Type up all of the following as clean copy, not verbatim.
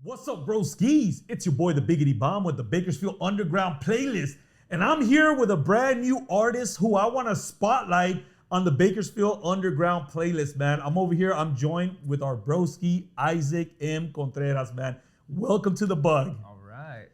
What's up, bro skis? It's your boy, the Biggity Bomb, with the Bakersfield Underground playlist. And I'm here with a brand new artist who I want to spotlight on the Bakersfield Underground playlist, man. I'm over here. I'm joined with our broski, Isaac M. Contreras, man. Welcome to the Bug. All right.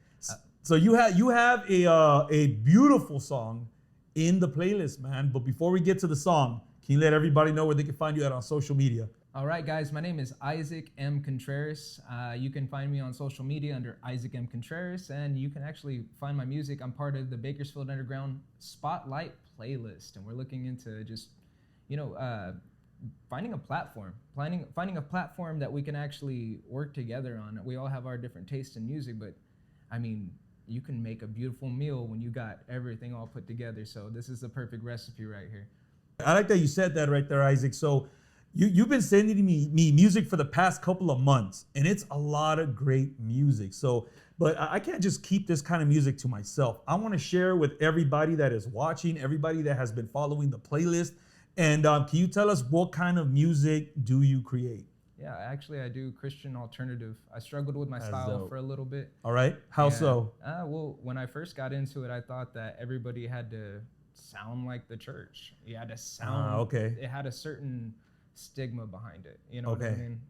So you have a beautiful song in the playlist, man. But before we get to the song, can you let everybody know where they can find you at on social media? All right, guys. My name is Isaac M. Contreras. You can find me on social media under Isaac M. Contreras, and you can actually find my music. I'm part of the Bakersfield Underground Spotlight playlist, and we're looking into just, finding a platform, finding a platform that we can actually work together on. We all have our different tastes in music, but I mean, you can make a beautiful meal when you got everything all put together. So this is the perfect recipe right here. I like that you said that right there, Isaac. So you've been sending me music for the past couple of months, and it's a lot of great music. So, but I can't just keep this kind of music to myself. I want to share with everybody that is watching, everybody that has been following the playlist. And can you tell us what kind of music do you create? Yeah, actually, I do Christian alternative. I struggled with my style for a little bit. All right. How so? Well, when I first got into it, I thought that everybody had to sound like the church. You had to sound. Okay. It had a certain stigma behind it. You know what I mean?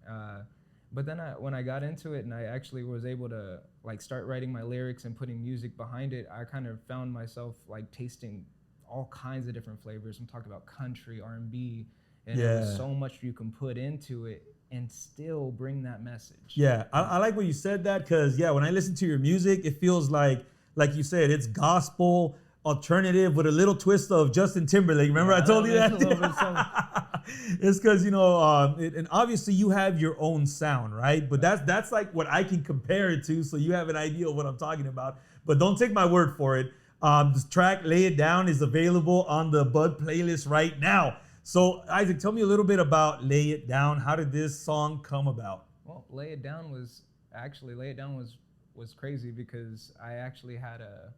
But then when I got into it and I actually was able to start writing my lyrics and putting music behind it, I kind of found myself tasting all kinds of different flavors. I'm talking about country, R&B, and there's so much you can put into it and still bring that message. Yeah, I like when you said that, because when I listen to your music, it feels like you said, it's gospel alternative with a little twist of Justin Timberlake. Remember I told you that? It's because, and obviously you have your own sound, right? But that's like what I can compare it to, so you have an idea of what I'm talking about. But don't take my word for it. This track, Lay It Down, is available on the Bud playlist right now. So Isaac, tell me a little bit about Lay It Down. How did this song come about? Well, Lay It Down was crazy because I actually had a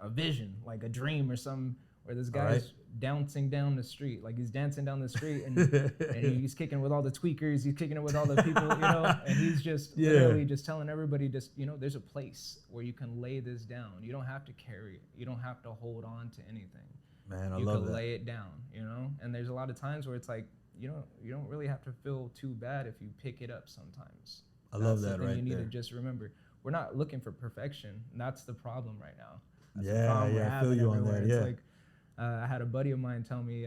vision, like a dream or something, where this guy's dancing down the street, he's dancing down the street, and he's kicking with all the tweakers, he's kicking it with all the people, and he's just literally just telling everybody, there's a place where you can lay this down. You don't have to carry it. You don't have to hold on to anything. Man, I you love can that. lay it down, and there's a lot of times where it's like, you don't really have to feel too bad if you pick it up sometimes. I love that right there. You need to just remember, we're not looking for perfection. That's the problem right now. That's I feel you on that. It's I had a buddy of mine tell me,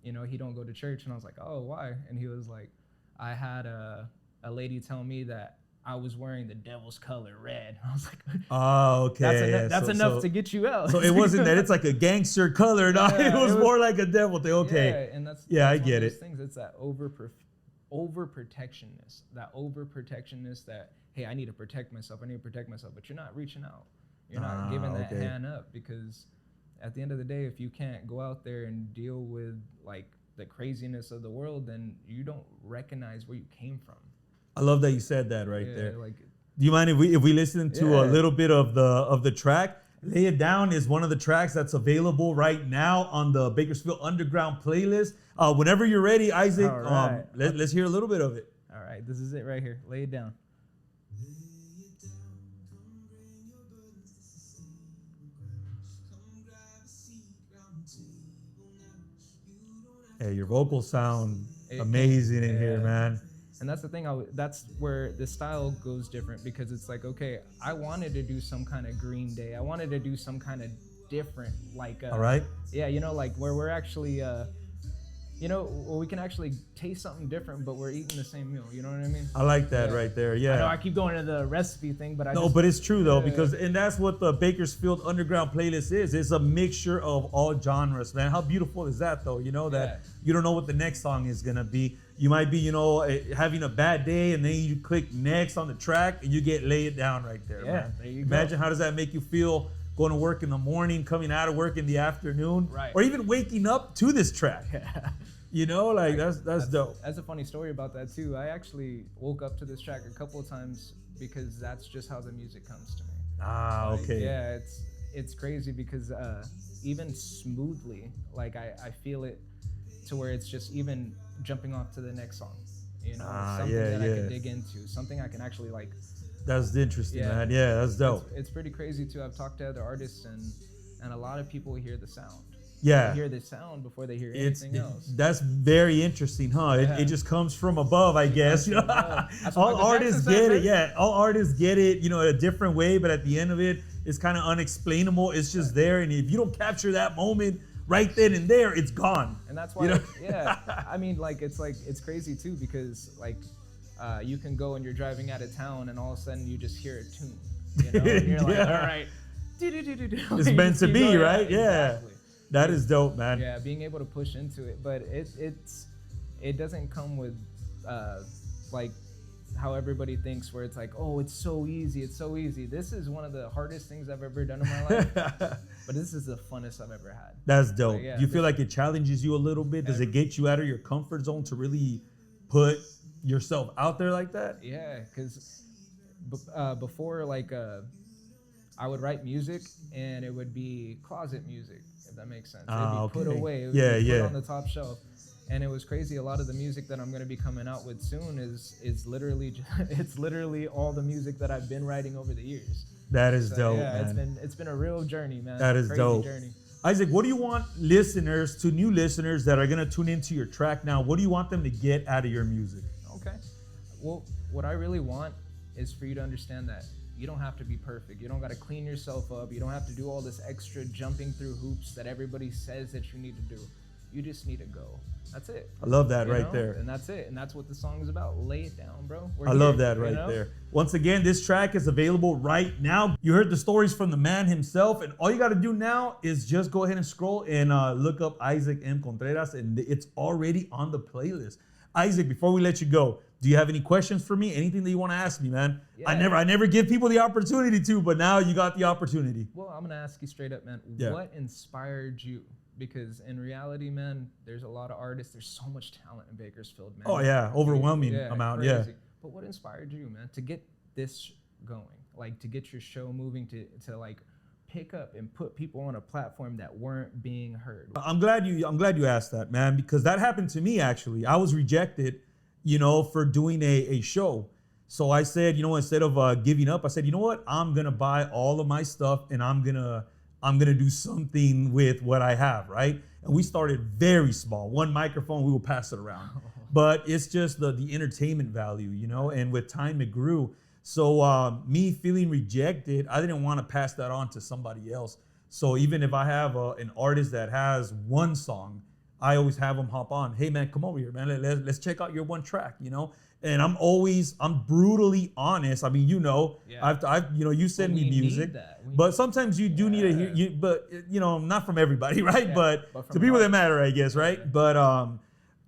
he don't go to church, and I was like, oh, why? And he was like, I had a lady tell me that I was wearing the devil's color, red. I was like, oh, okay. That's enough to get you out. So it wasn't that it's like a gangster color. No, it was more like a devil thing. Okay. Yeah, and that's I get it. Things. It's that overprotectionness. That, hey, I need to protect myself. But you're not reaching out. You're not giving that hand up, because at the end of the day, if you can't go out there and deal with the craziness of the world, then you don't recognize where you came from. I love that you said that right there. Do you mind if we listen to a little bit of the track? Lay It Down is one of the tracks that's available right now on the Bakersfield Underground playlist. Whenever you're ready, Isaac, right. Let's hear a little bit of it. All right, this is it right here. Lay it down. Hey, your vocals sound amazing in here, man. And that's the thing, that's where the style goes different, because it's like, okay, I wanted to do some kind of Green Day. I wanted to do some kind of different, all right. Yeah, where we're actually, where we can actually taste something different, but we're eating the same meal. You know what I mean? I like that right there. Yeah. I know I keep going to the recipe thing, but but it's true though, because that's what the Bakersfield Underground playlist is. It's a mixture of all genres, man. How beautiful is that though? That you don't know what the next song is gonna be. You might be, having a bad day, and then you click next on the track, and you get Lay It Down right there. Yeah, man. there you Imagine go. How does that make you feel going to work in the morning, coming out of work in the afternoon, right? Or even waking up to this track. Yeah. That's dope. That's a funny story about that too. I actually woke up to this track a couple of times because that's just how the music comes to me. Okay. Yeah, it's crazy because even smoothly, I feel it to where it's just even jumping off to the next song. You know, Ah, something yeah, that I yeah. can dig into, something I can actually like. That's interesting, Yeah. man. Yeah, that's dope. It's pretty crazy too. I've talked to other artists, and a lot of people hear the sound. Yeah. They hear the sound before they hear It's anything else. that's very interesting, huh? Yeah. It just comes from above, I guess. You know, That's what all Michael artists Jackson said, get it. man. Yeah, all artists get it. You know, a different way, but at the end of it, it's kind of unexplainable. It's just there, and if you don't capture that moment right then and there, it's gone. And that's why, You know? yeah. I mean, like it's crazy too because like you can go and you're driving out of town and all of a sudden you just hear a tune, you know, and you're like, Yeah. all right, It's meant to be, right? Yeah. Exactly. That is dope, man. Yeah, being able to push into it, but it doesn't come with like how everybody thinks, where it's like, oh, it's so easy. This is one of the hardest things I've ever done in my life, but this is the funnest I've ever had. That's dope. Like, yeah, Do you feel like it challenges you a little bit? Does it get you out of your comfort zone to really put yourself out there like that? Yeah, because before, like, I would write music and it would be closet music, if that makes sense. It'd be put away. It would be put on the top shelf. And it was crazy. A lot of the music that I'm going to be coming out with soon is literally it's literally all the music that I've been writing over the years. That is So, dope, yeah, man. it's been a real journey, man. That is Crazy dope. Journey. Isaac, what do you want listeners, to new listeners that are going to tune into your track now, what do you want them to get out of your music? Okay. Well, what I really want is for you to understand that you don't have to be perfect. You don't got to clean yourself up. You don't have to do all this extra jumping through hoops that everybody says that you need to do. You just need to go. That's it. I love that You right know? there. And that's it. And that's what the song is about. Lay it down, bro. I love that right there. Once again, this track is available right now. You heard the stories from the man himself, and all you got to do now is just go ahead and scroll and look up Isaac M. Contreras, and it's already on the playlist. Isaac, before we let you go, do you have any questions for me? Anything that you want to ask me, man? Yeah. I never give people the opportunity to, but now you got the opportunity. Well, I'm going to ask you straight up, man. Yeah. What inspired you? Because in reality, man, there's a lot of artists. There's so much talent in Bakersfield, man. Oh, yeah. Overwhelming amount. Crazy. Yeah. But what inspired you, man, to get this going? Like, to get your show moving, to like pick up and put people on a platform that weren't being heard? I'm glad you asked that, man, because that happened to me, actually. I was rejected, for doing a show. So I said, instead of giving up, I said, you know what? I'm going to buy all of my stuff and I'm going to do something with what I have, right? And we started very small. One microphone, we will pass it around. But it's just the entertainment value, and with time it grew. So me feeling rejected, I didn't want to pass that on to somebody else. So even if I have an artist that has one song, I always have them hop on. Hey man, come over here, man. Let's check out your one track, And I'm brutally honest. I mean, I've you send me music, but sometimes you do need to hear but not from everybody, right? Yeah, but to people that matter, I guess, right? Yeah. But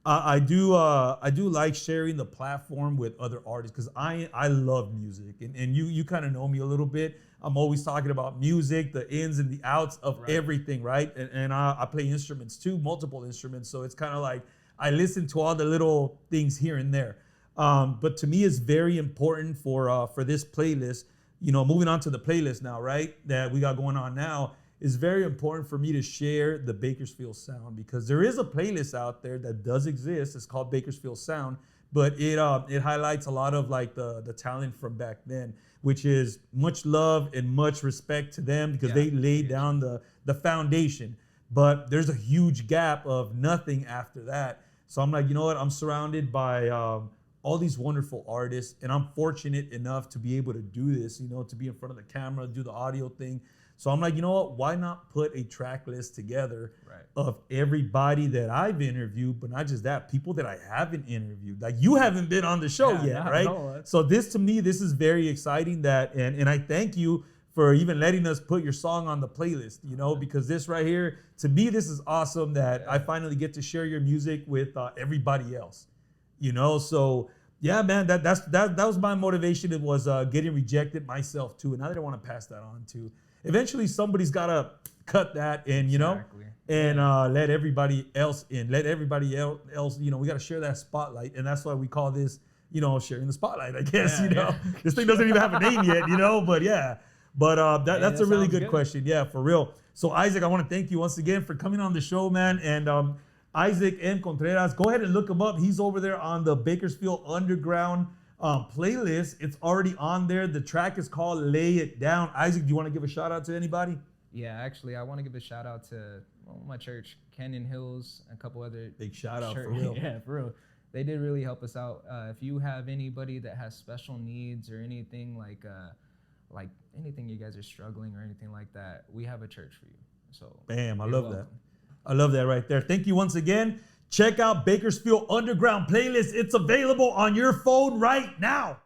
I do like sharing the platform with other artists because I love music, and you kind of know me a little bit. I'm always talking about music, the ins and the outs of everything, right? And I play instruments too, multiple instruments, so it's kind of like I listen to all the little things here and there. But to me, it's very important for this playlist. Moving on to the playlist now, right? That we got going on now. It's very important for me to share the Bakersfield sound because there is a playlist out there that does exist. It's called Bakersfield Sound, but it highlights a lot of like the talent from back then, which is much love and much respect to them because they laid down the foundation. But there's a huge gap of nothing after that. So I'm like, you know what? I'm surrounded by all these wonderful artists, and I'm fortunate enough to be able to do this, to be in front of the camera, do the audio thing. So I'm like, you know what? Why not put a track list together of everybody that I've interviewed, but not just that, people that I haven't interviewed. Like you haven't been on the show yet, right? So to me, this is very exciting and I thank you for even letting us put your song on the playlist, because this right here, to me, this is awesome that I finally get to share your music with everybody else, So yeah, man, that was my motivation. It was getting rejected myself too, and I didn't want to pass that on to. Eventually, somebody's got to cut that and, let everybody else in. Let everybody else, we got to share that spotlight. And that's why we call this, sharing the spotlight, I guess, This thing doesn't even have a name yet, but yeah. But that's a really good question. Yeah, for real. So, Isaac, I want to thank you once again for coming on the show, man. And Isaac M. Contreras. Go ahead and look him up. He's over there on the Bakersfield Underground playlist. It's already on there. The track is called Lay It Down. Isaac, do you want to give a shout out to anybody? Yeah, actually, I want to give a shout out to my church, Canyon Hills, and a couple other. Big shout out for real. Yeah, for real. They did really help us out. If you have anybody that has special needs or anything like anything you guys are struggling or anything like that, we have a church for you. So bam, I love that. I love that right there. Thank you once again. Check out Bakersfield Underground playlist. It's available on your phone right now.